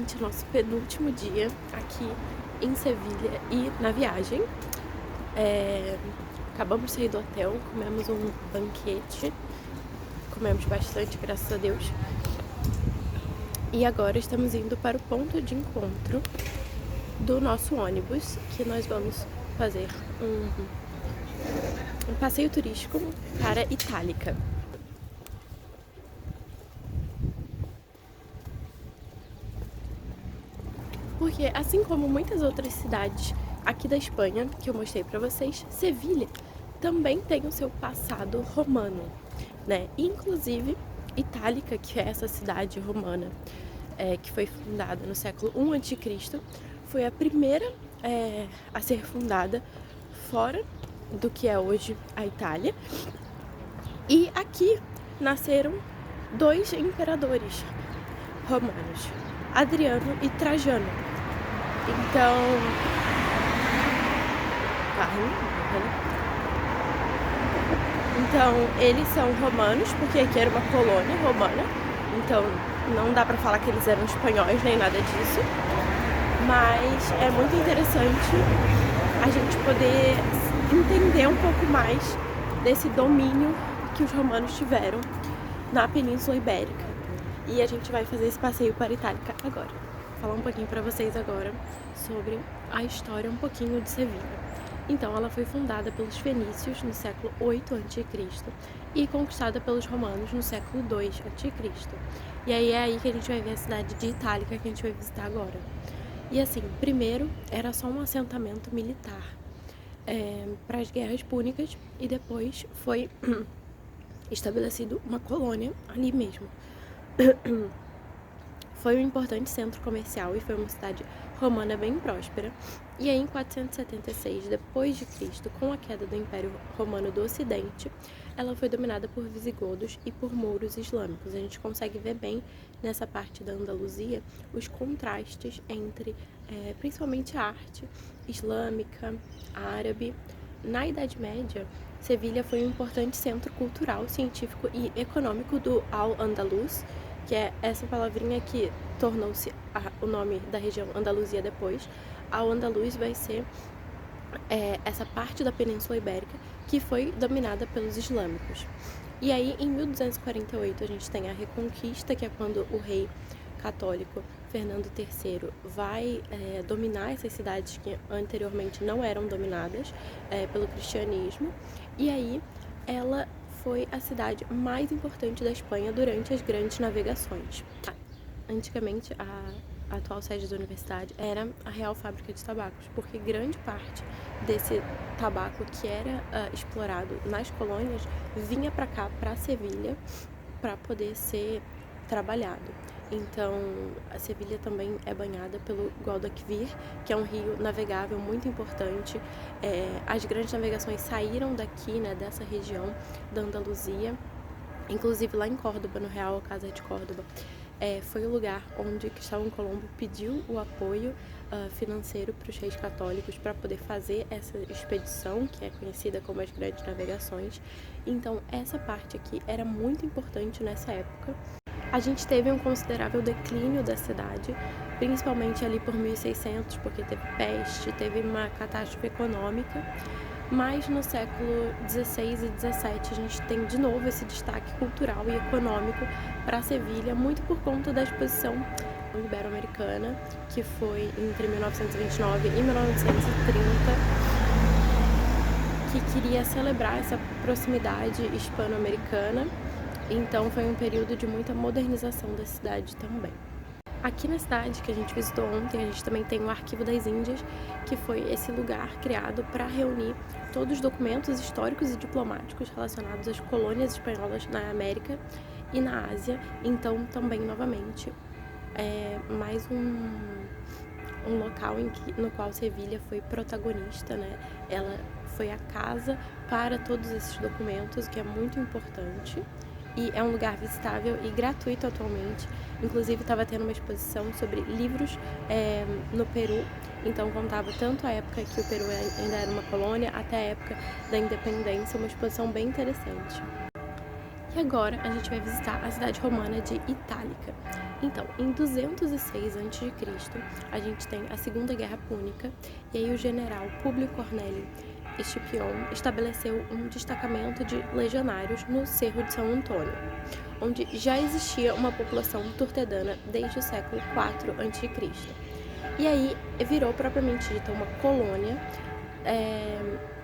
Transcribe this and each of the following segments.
basicamente o nosso penúltimo dia aqui em Sevilha e na viagem. Acabamos de sair do hotel, comemos um banquete, comemos bastante, graças a Deus. E agora estamos indo para o ponto de encontro do nosso ônibus, que nós vamos fazer um passeio turístico para Itálica. Porque, assim como muitas outras cidades aqui da Espanha, que eu mostrei pra vocês, Sevilha também tem o seu passado romano, né? Inclusive, Itálica, que é essa cidade romana, que foi fundada no século I a.C., foi a primeira a ser fundada fora do que é hoje a Itália. E aqui nasceram dois imperadores romanos, Adriano e Trajano. Então, eles são romanos, porque aqui era uma colônia romana, então não dá pra falar que eles eram espanhóis nem nada disso, mas é muito interessante a gente poder entender um pouco mais desse domínio que os romanos tiveram na Península Ibérica. E a gente vai fazer esse passeio para Itálica agora. Falar um pouquinho para vocês agora sobre a história um pouquinho de Sevilha. Então, ela foi fundada pelos fenícios no século 8 a.C. e conquistada pelos romanos no século 2 a.C. E aí é aí que a gente vai ver a cidade de Itálica, que a gente vai visitar agora. E assim, primeiro era só um assentamento militar para as guerras púnicas, e depois foi estabelecido uma colônia ali mesmo. Foi um importante centro comercial e foi uma cidade romana bem próspera. E aí, em 476 d.C., com a queda do Império Romano do Ocidente, ela foi dominada por visigodos e por mouros islâmicos. A gente consegue ver bem nessa parte da Andaluzia os contrastes entre, principalmente, a arte islâmica, árabe. Na Idade Média, Sevilha foi um importante centro cultural, científico e econômico do Al-Andalus, que é essa palavrinha que tornou-se o nome da região Andaluzia depois. Al-Andalus vai ser essa parte da Península Ibérica que foi dominada pelos islâmicos. E aí, em 1248, a gente tem a Reconquista, que é quando o rei católico Fernando III vai dominar essas cidades que anteriormente não eram dominadas pelo cristianismo. E aí, ela foi a cidade mais importante da Espanha durante as grandes navegações. Antigamente, a atual sede da universidade era a Real Fábrica de Tabacos, porque grande parte desse tabaco que era explorado nas colônias vinha para cá, para Sevilha, para poder ser trabalhado. Então, a Sevilha também é banhada pelo Guadalquivir, que é um rio navegável muito importante. As grandes navegações saíram daqui, né, dessa região da Andaluzia, inclusive lá em Córdoba, no Real Alcázar de Córdoba. Foi o lugar onde Cristóvão Colombo pediu o apoio financeiro para os reis católicos para poder fazer essa expedição, que é conhecida como as Grandes Navegações. Então, essa parte aqui era muito importante nessa época. A gente teve um considerável declínio da cidade, principalmente ali por 1600, porque teve peste, teve uma catástrofe econômica. Mas no século XVI e XVII a gente tem de novo esse destaque cultural e econômico para Sevilha, muito por conta da exposição ibero-americana, que foi entre 1929 e 1930, que queria celebrar essa proximidade hispano-americana. Então foi um período de muita modernização da cidade também. Aqui na cidade, que a gente visitou ontem, a gente também tem o Arquivo das Índias, que foi esse lugar criado para reunir todos os documentos históricos e diplomáticos relacionados às colônias espanholas na América e na Ásia. Então, também, novamente, mais um local no qual Sevilha foi protagonista, né? Ela foi a casa para todos esses documentos, que é muito importante. E é um lugar visitável e gratuito atualmente. Inclusive, estava tendo uma exposição sobre livros no Peru. Então, contava tanto a época que o Peru ainda era uma colônia, até a época da independência. Uma exposição bem interessante. E agora, a gente vai visitar a cidade romana de Itálica. Então, em 206 a.C., a gente tem a Segunda Guerra Púnica, e aí o general Públio Cornélio Escipião estabeleceu um destacamento de legionários no Cerro de São Antônio, onde já existia uma população turtedana desde o século IV a.C. E aí virou propriamente dita uma colônia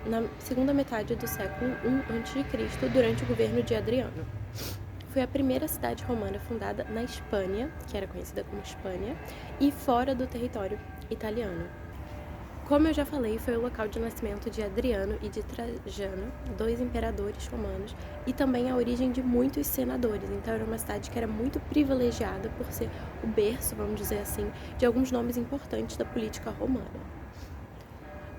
na segunda metade do século I a.C., durante o governo de Adriano. Foi a primeira cidade romana fundada na Hispânia, que era conhecida como Hispânia, e fora do território italiano. Como eu já falei, foi o local de nascimento de Adriano e de Trajano, dois imperadores romanos, e também a origem de muitos senadores. Então era uma cidade que era muito privilegiada por ser o berço, vamos dizer assim, de alguns nomes importantes da política romana.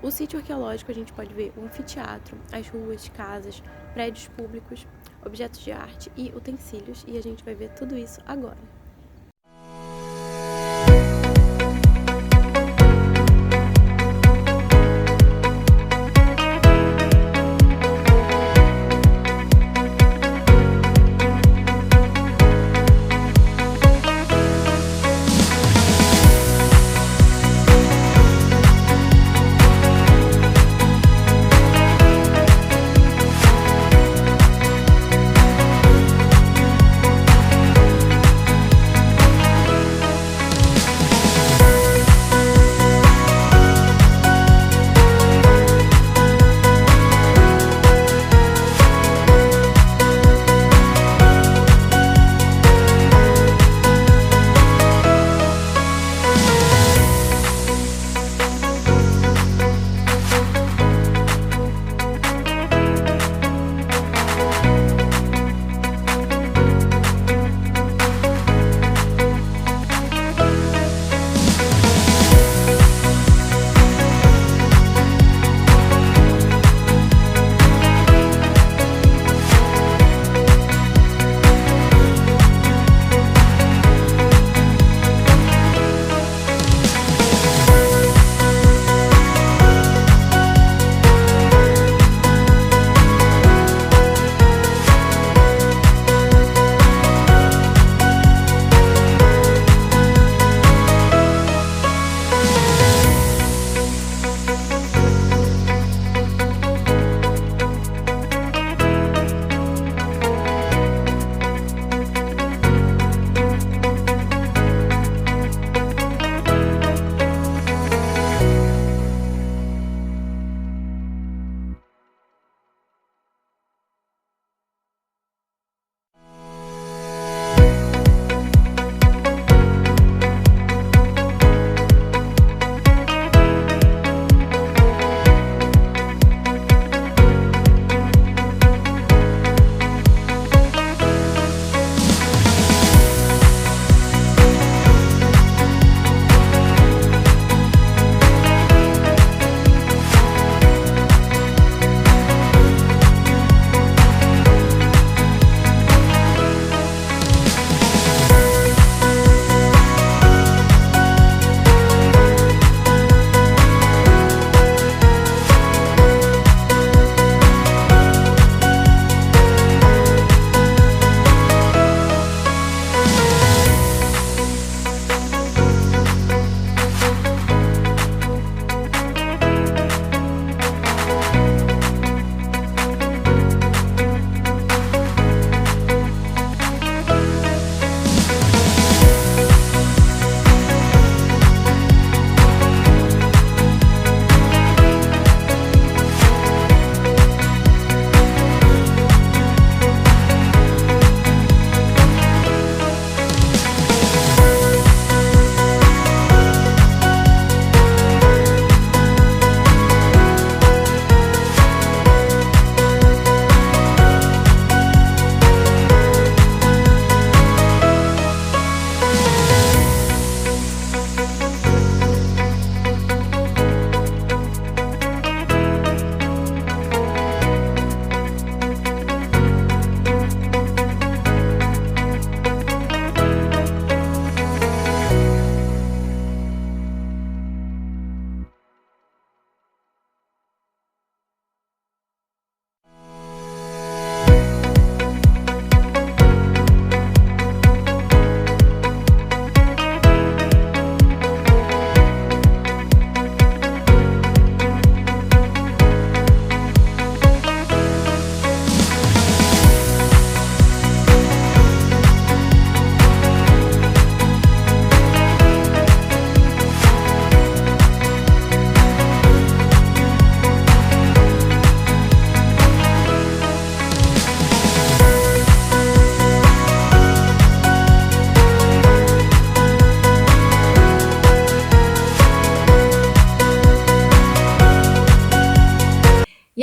O sítio arqueológico a gente pode ver o anfiteatro, as ruas, casas, prédios públicos, objetos de arte e utensílios, e a gente vai ver tudo isso agora.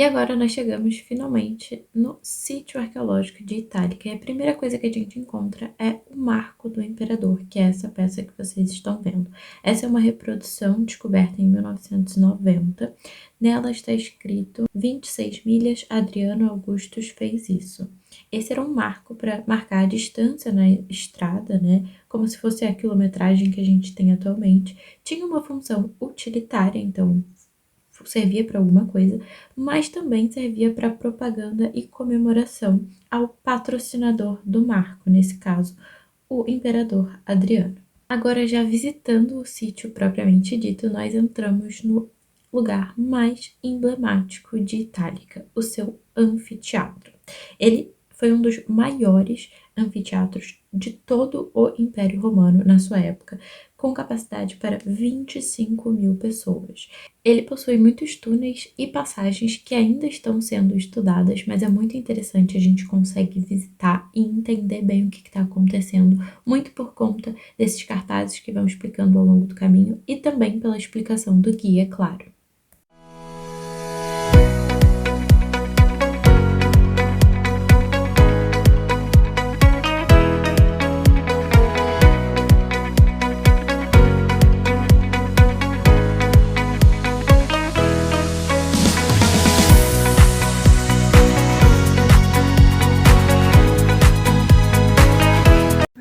agora nós chegamos finalmente no sítio arqueológico de Itálica. E a primeira coisa que a gente encontra é o Marco do Imperador, que é essa peça que vocês estão vendo. Essa é uma reprodução descoberta em 1990. Nela está escrito 26 milhas, Adriano Augustus fez isso. Esse era um marco para marcar a distância na estrada, né? Como se fosse a quilometragem que a gente tem atualmente. Tinha uma função utilitária, então servia para alguma coisa, mas também servia para propaganda e comemoração ao patrocinador do marco, nesse caso, o imperador Adriano. Agora, já visitando o sítio propriamente dito, nós entramos no lugar mais emblemático de Itálica, o seu anfiteatro. Ele foi um dos maiores anfiteatros de todo o Império Romano na sua época, com capacidade para 25 mil pessoas. Ele possui muitos túneis e passagens que ainda estão sendo estudadas, mas é muito interessante, a gente consegue visitar e entender bem o que está acontecendo, muito por conta desses cartazes que vão explicando ao longo do caminho e também pela explicação do guia, claro.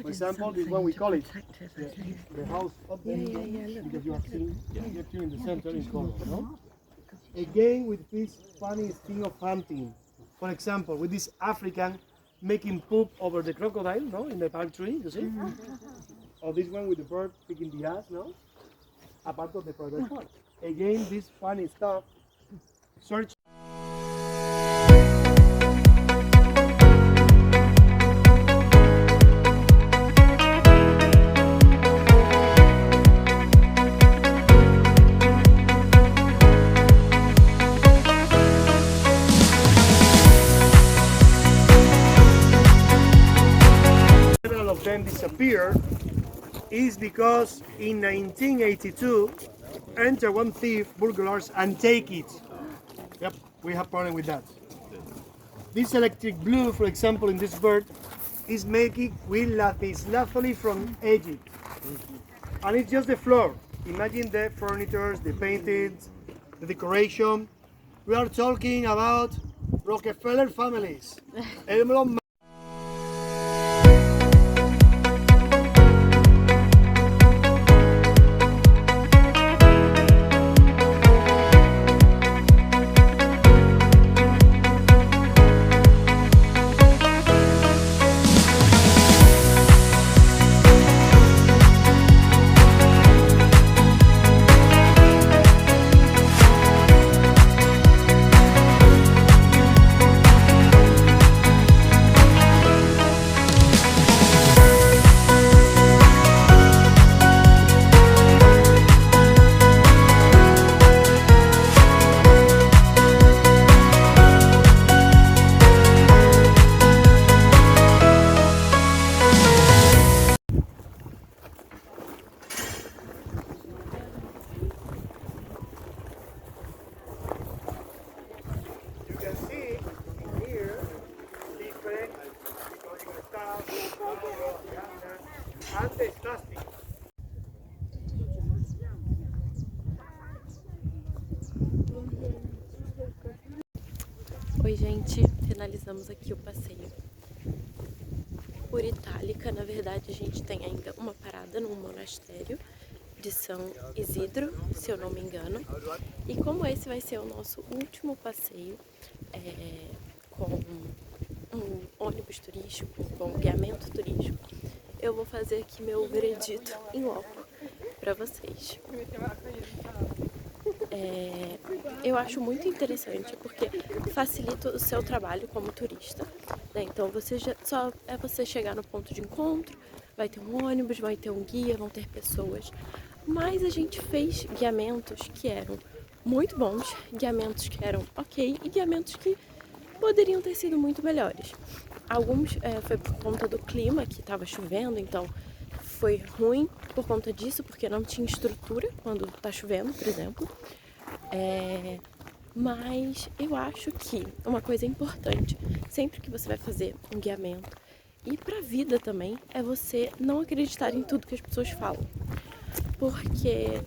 For example, this one we call it the house of the because you are seeing here in the center in color, no? Again with this funny thing of hunting. For example, with this African making poop over the crocodile, no, in the palm tree, you see? Or this one with the bird picking the ass, no? A part of the private part. Again, this funny stuff. Search. Of them disappeared is because in 1982 enter one thief, burglars, and take it. Yep, we have problem with that. This electric blue, for example, in this bird, is making with lapislázuli from Egypt, and it's just the floor. Imagine the furniture, the paintings, the decoration. We are talking about Rockefeller families. You can see here different stuff and the plastic. Oi, gente, finalizamos aqui o passeio por Itálica. Na verdade, a gente tem ainda uma parada num monastério de São Isidro, se eu não me engano. E como esse vai ser o nosso último passeio com um ônibus turístico, com um guiamento turístico, eu vou fazer aqui meu veredito em loco para vocês. Eu acho muito interessante porque facilita o seu trabalho como turista, né? Então só é você chegar no ponto de encontro, vai ter um ônibus, vai ter um guia, vão ter pessoas, mas a gente fez guiamentos que eram muito bons, guiamentos que eram ok e guiamentos que poderiam ter sido muito melhores. Alguns foi por conta do clima, que estava chovendo, então foi ruim por conta disso, porque não tinha estrutura quando tá chovendo, por exemplo. Mas eu acho que uma coisa importante, sempre que você vai fazer um guiamento, e pra vida também, é você não acreditar em tudo que as pessoas falam. Porque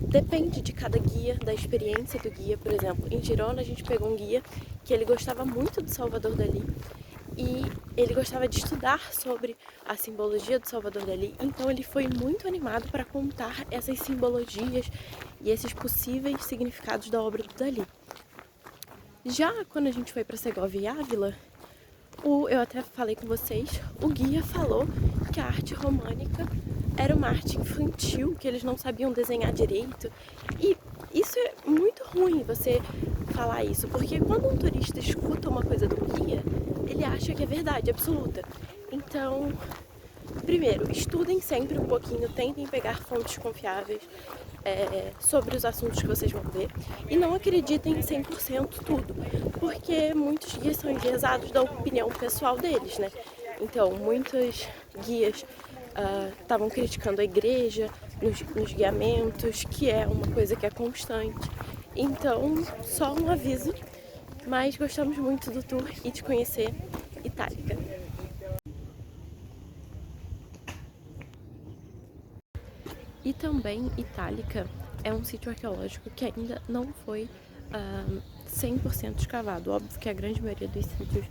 depende de cada guia, da experiência do guia. Por exemplo, em Girona a gente pegou um guia que ele gostava muito do Salvador Dalí e ele gostava de estudar sobre a simbologia do Salvador Dalí, então ele foi muito animado para contar essas simbologias e esses possíveis significados da obra do Dalí. Já quando a gente foi para Segovia e Ávila, eu até falei com vocês, o guia falou que a arte românica era uma arte infantil, que eles não sabiam desenhar direito. E isso é muito ruim, você falar isso, porque quando um turista escuta uma coisa do guia, ele acha que é verdade absoluta. Então, primeiro, estudem sempre um pouquinho, tentem pegar fontes confiáveis sobre os assuntos que vocês vão ver e não acreditem em 100% tudo, porque muitos guias são enviesados da opinião pessoal deles, né? Então, muitos guias estavam criticando a igreja nos guiamentos, que é uma coisa que é constante. Então, só um aviso, mas gostamos muito do tour e de conhecer Itálica. E também Itálica é um sítio arqueológico que ainda não foi 100% escavado. Óbvio que a grande maioria dos sítios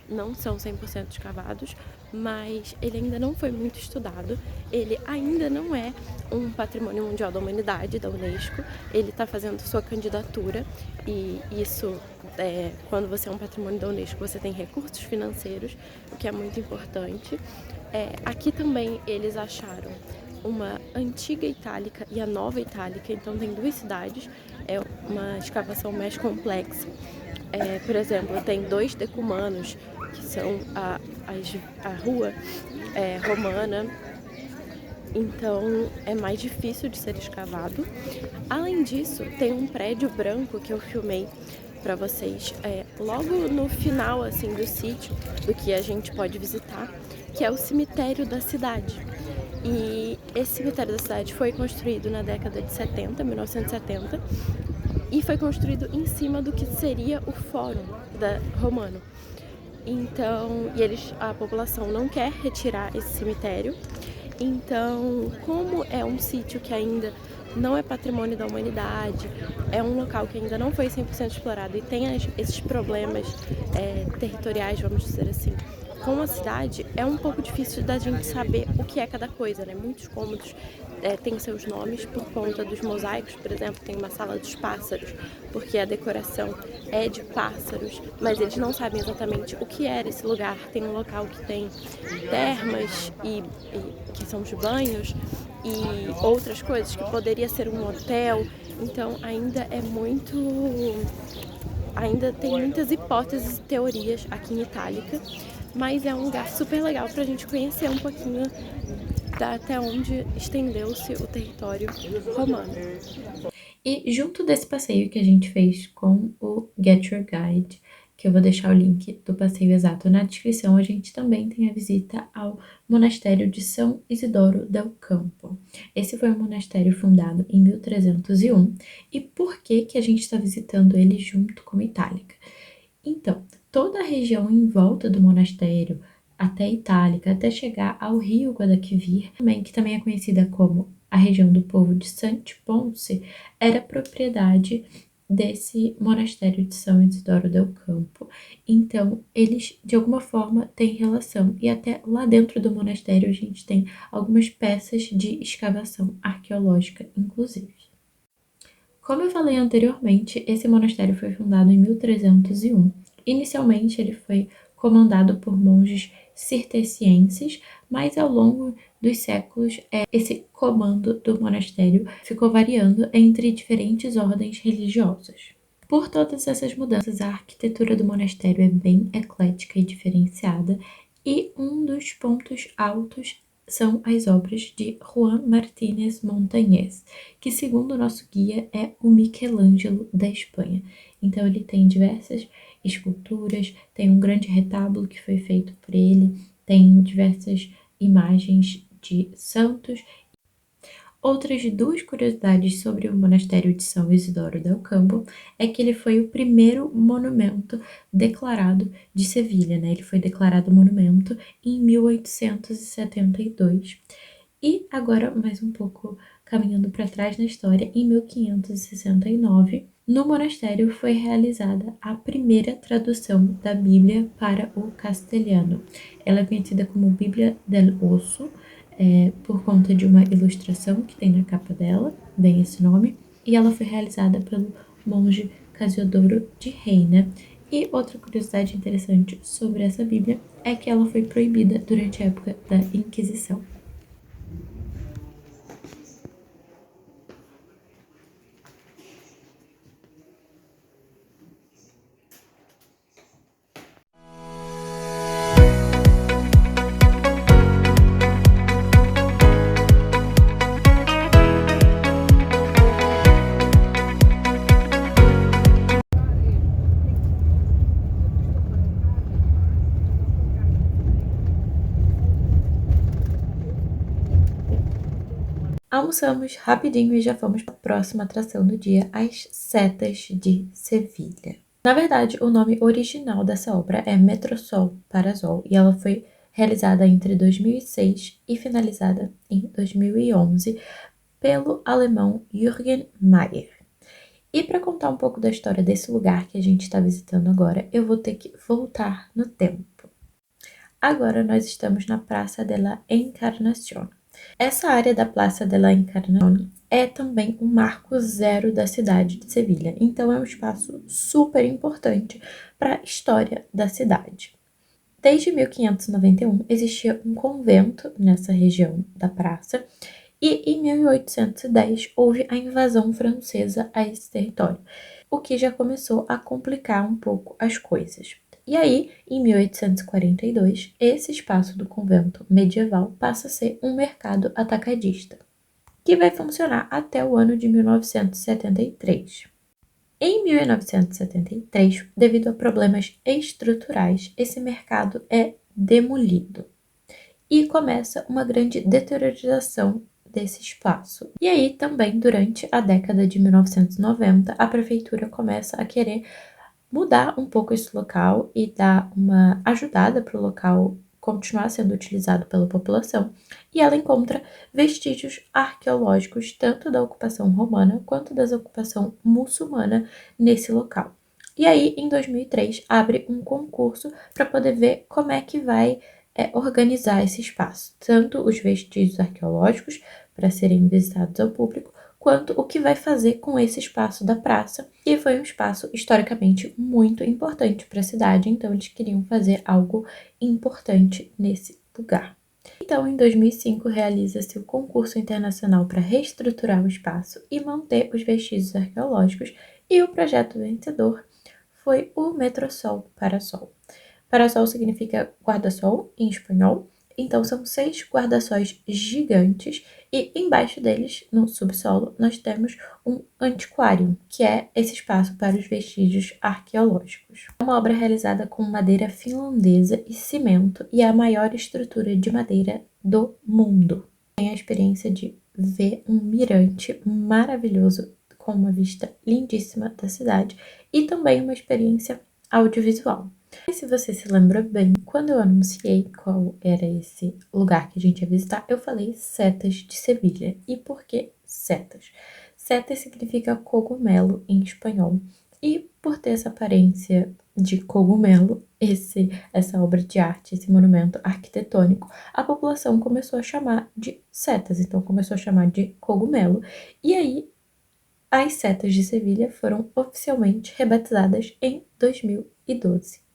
não são 100% escavados, mas ele ainda não foi muito estudado. Ele ainda não é um patrimônio mundial da humanidade, da Unesco. Ele está fazendo sua candidatura e isso, quando você é um patrimônio da Unesco, você tem recursos financeiros, o que é muito importante. Aqui também eles acharam uma antiga Itálica e a nova Itálica, então tem duas cidades, é uma escavação mais complexa. Por exemplo, tem 2 decumanos, que são a rua romana, então é mais difícil de ser escavado. Além disso, tem um prédio branco que eu filmei para vocês logo no final assim do sítio, do que a gente pode visitar, que é o cemitério da cidade. E esse cemitério da cidade foi construído na década de 70, 1970, e foi construído em cima do que seria o Fórum Romano. Então, a população não quer retirar esse cemitério. Então, como é um sítio que ainda não é patrimônio da humanidade, é um local que ainda não foi 100% explorado e tem esses problemas territoriais, vamos dizer assim, com a cidade, é um pouco difícil da gente saber o que é cada coisa, né? Muitos cômodos têm seus nomes por conta dos mosaicos, por exemplo, tem uma sala dos pássaros, porque a decoração é de pássaros, mas eles não sabem exatamente o que era esse lugar. Tem um local que tem termas que são os banhos e outras coisas que poderia ser um hotel. Então ainda tem muitas hipóteses e teorias aqui em Itálica, mas é um lugar super legal para a gente conhecer um pouquinho até onde estendeu-se o território romano. E junto desse passeio que a gente fez com o Get Your Guide, que eu vou deixar o link do passeio exato na descrição, a gente também tem a visita ao Monastério de São Isidoro del Campo. Esse foi um monastério fundado em 1301. E por que a gente está visitando ele junto com Itálica? Então, toda a região em volta do monastério, até Itálica, até chegar ao rio Guadalquivir, que também é conhecida como a região do povo de Santi Ponce, era propriedade desse monastério de São Isidoro del Campo. Então, eles, de alguma forma, têm relação. E até lá dentro do monastério, a gente tem algumas peças de escavação arqueológica, inclusive. Como eu falei anteriormente, esse monastério foi fundado em 1301. Inicialmente, ele foi comandado por monges cistercienses, mas ao longo dos séculos, esse comando do monastério ficou variando entre diferentes ordens religiosas. Por todas essas mudanças, a arquitetura do monastério é bem eclética e diferenciada, e um dos pontos altos são as obras de Juan Martínez Montañés, que, segundo o nosso guia, é o Michelangelo da Espanha. Então, ele tem diversas esculturas, tem um grande retábulo que foi feito por ele, tem diversas imagens de santos. Outras duas curiosidades sobre o monastério de São Isidoro del Campo é que ele foi o primeiro monumento declarado de Sevilha, né? Ele foi declarado monumento em 1872. E agora, mais um pouco caminhando para trás na história, em 1569, no monastério foi realizada a primeira tradução da Bíblia para o castelhano. Ela é conhecida como Bíblia del Osso, por conta de uma ilustração que tem na capa dela, bem esse nome, e ela foi realizada pelo monge Casiodoro de Reina. E outra curiosidade interessante sobre essa Bíblia é que ela foi proibida durante a época da Inquisição. Almoçamos rapidinho e já fomos para a próxima atração do dia, as Setas de Sevilha. Na verdade, o nome original dessa obra é Metrosol Parasol e ela foi realizada entre 2006 e finalizada em 2011 pelo alemão Jürgen Mayer. E para contar um pouco da história desse lugar que a gente está visitando agora, eu vou ter que voltar no tempo. Agora nós estamos na Praça de la Encarnación. Essa área da Praça de la Encarnación é também um marco zero da cidade de Sevilha, então é um espaço super importante para a história da cidade. Desde 1591 existia um convento nessa região da praça e em 1810 houve a invasão francesa a esse território, o que já começou a complicar um pouco as coisas. E aí, em 1842, esse espaço do convento medieval passa a ser um mercado atacadista, que vai funcionar até o ano de 1973. Em 1973, devido a problemas estruturais, esse mercado é demolido e começa uma grande deteriorização desse espaço. E aí, também, durante a década de 1990, a prefeitura começa a querer mudar um pouco esse local e dar uma ajudada para o local continuar sendo utilizado pela população, e ela encontra vestígios arqueológicos tanto da ocupação romana quanto da ocupação muçulmana nesse local. E aí, em 2003, abre um concurso para poder ver como é que vai organizar esse espaço, tanto os vestígios arqueológicos para serem visitados ao público, quanto o que vai fazer com esse espaço da praça, que foi um espaço historicamente muito importante para a cidade, então eles queriam fazer algo importante nesse lugar. Então, em 2005, realiza-se o concurso internacional para reestruturar o espaço e manter os vestígios arqueológicos, e o projeto vencedor foi o Metrosol Parasol. Parasol significa guarda-sol em espanhol, então são 6 guarda-sóis gigantes e embaixo deles, no subsolo, nós temos um antiquário, que é esse espaço para os vestígios arqueológicos. É uma obra realizada com madeira finlandesa e cimento e é a maior estrutura de madeira do mundo. Tem a experiência de ver um mirante maravilhoso com uma vista lindíssima da cidade e também uma experiência audiovisual. E se você se lembra bem, quando eu anunciei qual era esse lugar que a gente ia visitar, eu falei Setas de Sevilha. E por que setas? Setas significa cogumelo em espanhol. E por ter essa aparência de cogumelo, essa obra de arte, esse monumento arquitetônico, a população começou a chamar de setas, então começou a chamar de cogumelo. E aí, as Setas de Sevilha foram oficialmente rebatizadas em 2012.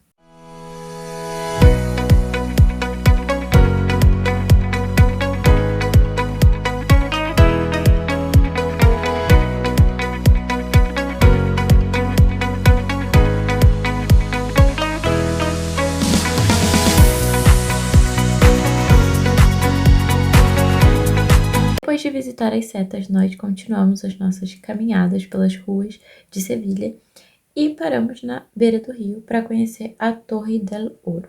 Depois de visitar as setas, nós continuamos as nossas caminhadas pelas ruas de Sevilha e paramos na beira do rio para conhecer a Torre del Oro.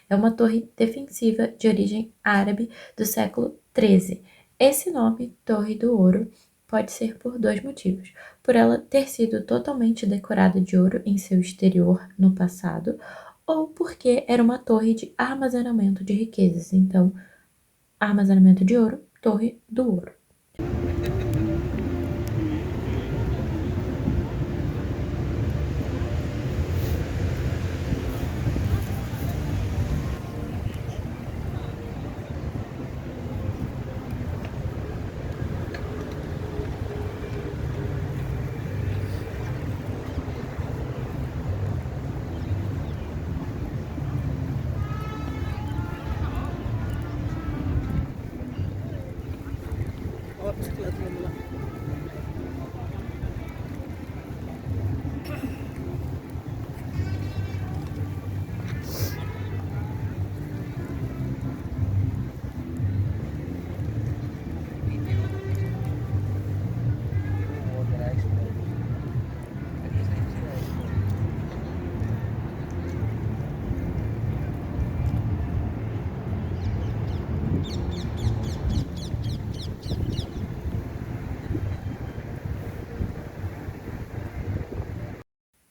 É uma torre defensiva de origem árabe do século XIII. Esse nome, Torre do Ouro, pode ser por dois motivos. Por ela ter sido totalmente decorada de ouro em seu exterior no passado, ou porque era uma torre de armazenamento de riquezas. Então, armazenamento de ouro, Torre do Ouro.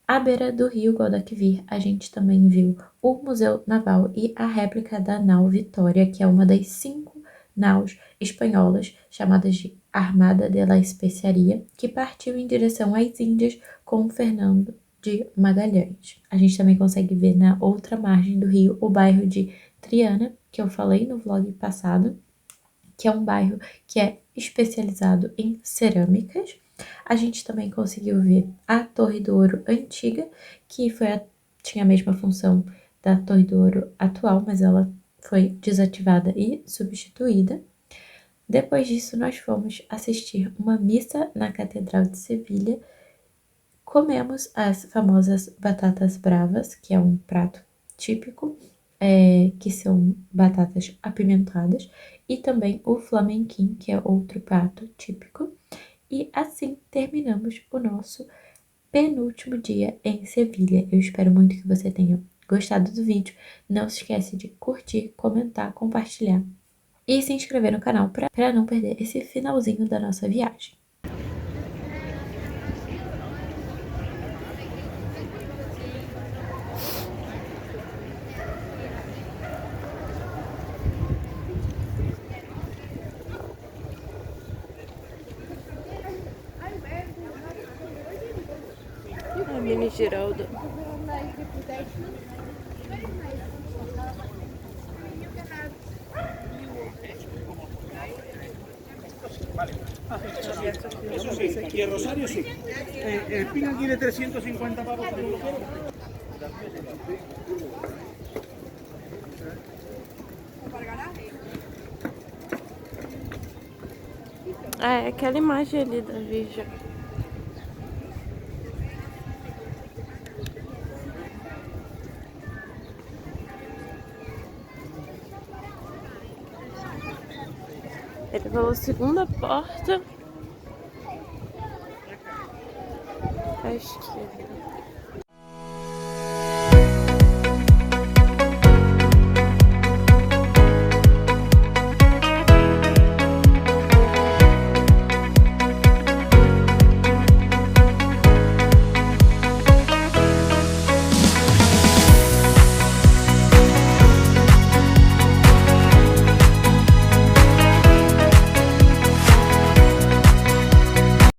À beira do rio Guadalquivir, a gente também viu o Museu Naval e a réplica da nau Vitória, que é uma das 5 naus espanholas chamadas de Armada de la Especiaria, que partiu em direção às Índias com Fernando de Magalhães. A gente também consegue ver na outra margem do rio o bairro de Triana, que eu falei no vlog passado, que é um bairro que é especializado em cerâmicas. A gente também conseguiu ver a Torre do Ouro antiga, que tinha a mesma função da Torre do Ouro atual, mas ela foi desativada e substituída. Depois disso, nós fomos assistir uma missa na Catedral de Sevilha. Comemos as famosas batatas bravas, que é um prato típico, que são batatas apimentadas, e também o flamenquim, que é outro prato típico. E assim terminamos o nosso penúltimo dia em Sevilha. Eu espero muito que você tenha gostado do vídeo. Não se esquece de curtir, comentar, compartilhar e se inscrever no canal para não perder esse finalzinho da nossa viagem. A mini Giralda. Eso sí, y el rosario sí. El pino quiere 350 pavos. É aquela imagem ali da Virgem. Ele falou segunda porta à esquerda.